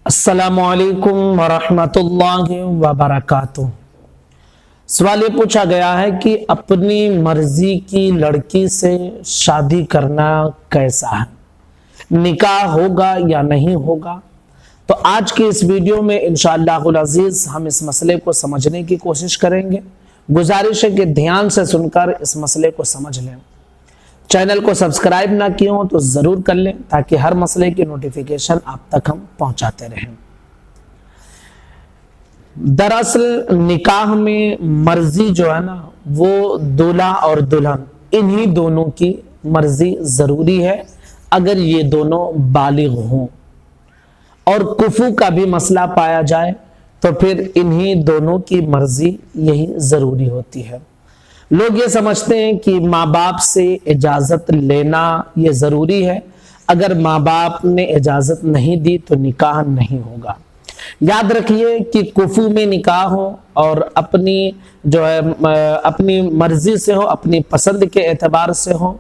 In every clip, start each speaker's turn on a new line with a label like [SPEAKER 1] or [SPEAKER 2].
[SPEAKER 1] अस्सलामु अलैकुम वरहमतुल्लाहि वबरकातुह। सवाल ये पूछा गया है कि अपनी मर्जी की लड़की से शादी करना कैसा है, निकाह होगा या नहीं होगा। तो आज की इस वीडियो में इंशाअल्लाहुल अज़ीज़ हम इस मसले को समझने की कोशिश करेंगे। गुजारिश है कि ध्यान से सुनकर इस मसले को समझ लें। चैनल को सब्सक्राइब ना किए हो तो ज़रूर कर लें ताकि हर मसले की नोटिफिकेशन आप तक हम पहुंचाते रहें। दरअसल निकाह में मर्जी जो है ना वो दूल्हा और दुल्हन इन्हीं दोनों की मर्जी ज़रूरी है, अगर ये दोनों बालिग हों। और कुफू का भी मसला पाया जाए तो फिर इन्हीं दोनों की मर्जी यही ज़रूरी होती है। लोग ये समझते हैं कि माँ बाप से इजाज़त लेना ये ज़रूरी है, अगर माँ बाप ने इजाज़त नहीं दी तो निकाह नहीं होगा। याद रखिए कि कुफू में निकाह हो और अपनी जो है अपनी मर्जी से हो, अपनी पसंद के एतबार से हो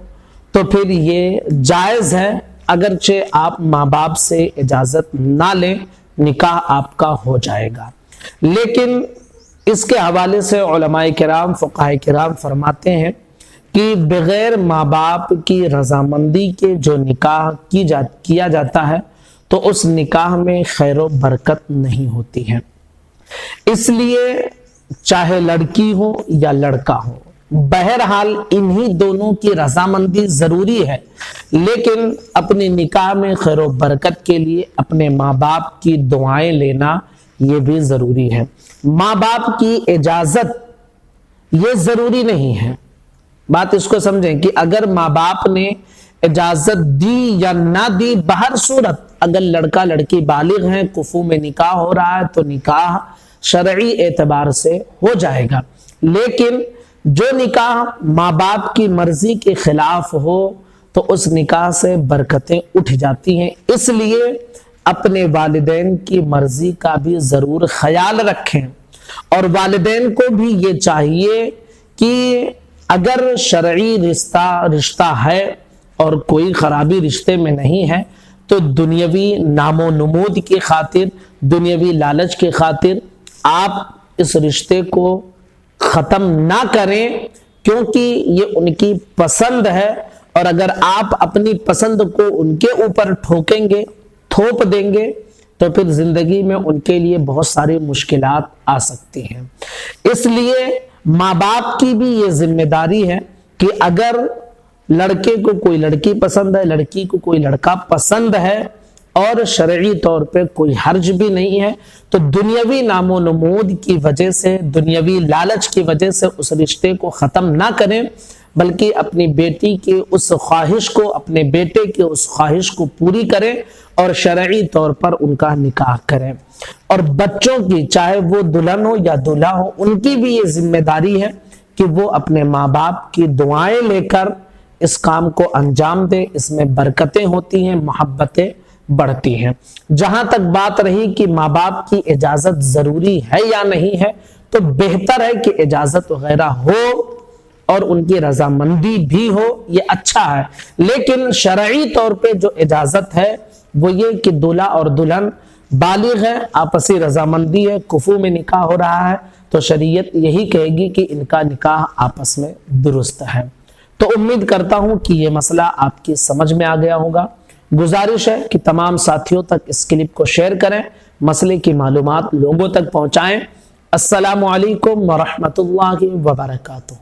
[SPEAKER 1] तो फिर ये जायज़ है, अगरचे आप माँ बाप से इजाज़त ना लें निकाह आपका हो जाएगा। लेकिन इसके हवाले से उलमाए किराम फुक़हाए किराम फरमाते हैं कि बगैर माँ बाप की रजामंदी के जो निकाह किया जाता है तो उस निकाह में खैर व बरकत नहीं होती है। इसलिए चाहे लड़की हो या लड़का हो, बहरहाल इन्हीं दोनों की रजामंदी जरूरी है, लेकिन अपने निकाह में खैर व बरकत के लिए अपने माँ बाप की दुआएं लेना ये भी जरूरी है। माँ बाप की इजाजत ये जरूरी नहीं है। बात इसको समझें कि अगर माँ बाप ने इजाजत दी या ना दी, बहर सूरत अगर लड़का लड़की बालिग हैं, कुफू में निकाह हो रहा है तो निकाह शरई एतबार से हो जाएगा। लेकिन जो निकाह माँ बाप की मर्जी के खिलाफ हो तो उस निकाह से बरकतें उठ जाती हैं। इसलिए अपने वालिदैन की मर्जी का भी जरूर ख्याल रखें और वालिदैन को भी ये चाहिए कि अगर शरई रिश्ता है और कोई खराबी रिश्ते में नहीं है तो दुनियावी नामो नमूद की खातिर, दुनियावी लालच की खातिर आप इस रिश्ते को ख़त्म ना करें, क्योंकि ये उनकी पसंद है। और अगर आप अपनी पसंद को उनके ऊपर ठोकेंगे, थोप देंगे तो फिर जिंदगी में उनके लिए बहुत सारी मुश्किलात आ सकती हैं। इसलिए माँ बाप की भी ये जिम्मेदारी है कि अगर लड़के को कोई लड़की पसंद है, लड़की को कोई लड़का पसंद है और शरई तौर पे कोई हर्ज भी नहीं है, तो दुनियावी नामो नमूद की वजह से, दुनियावी लालच की वजह से उस रिश्ते को ख़त्म ना करें, बल्कि अपनी बेटी की उस ख्वाहिश को, अपने बेटे की उस ख्वाहिश को पूरी करें और शरई तौर पर उनका निकाह करें। और बच्चों की, चाहे वो दुल्हन हो या दूल्हा हो, उनकी भी ये जिम्मेदारी है कि वो अपने माँ बाप की दुआएं लेकर इस काम को अंजाम दे। इसमें बरकतें होती हैं, मोहब्बतें बढ़ती हैं। जहां तक बात रही कि माँ बाप की इजाजत जरूरी है या नहीं है, तो बेहतर है कि इजाजत वगैरह हो और उनकी रजामंदी भी हो, ये अच्छा है। लेकिन शरई तौर पे जो इजाजत है वो ये कि दूल्हा और दुल्हन बालिग है, आपसी रजामंदी है, कुफू में निकाह हो रहा है, तो शरीयत यही कहेगी कि इनका निकाह आपस में दुरुस्त है। तो उम्मीद करता हूं कि ये मसला आपकी समझ में आ गया होगा। गुजारिश है कि तमाम साथियों तक इस क्लिप को शेयर करें, मसले की मालूमात लोगों तक पहुंचाएं। अस्सलामु अलैकुम वरहमतुल्लाहि वबरकातुह।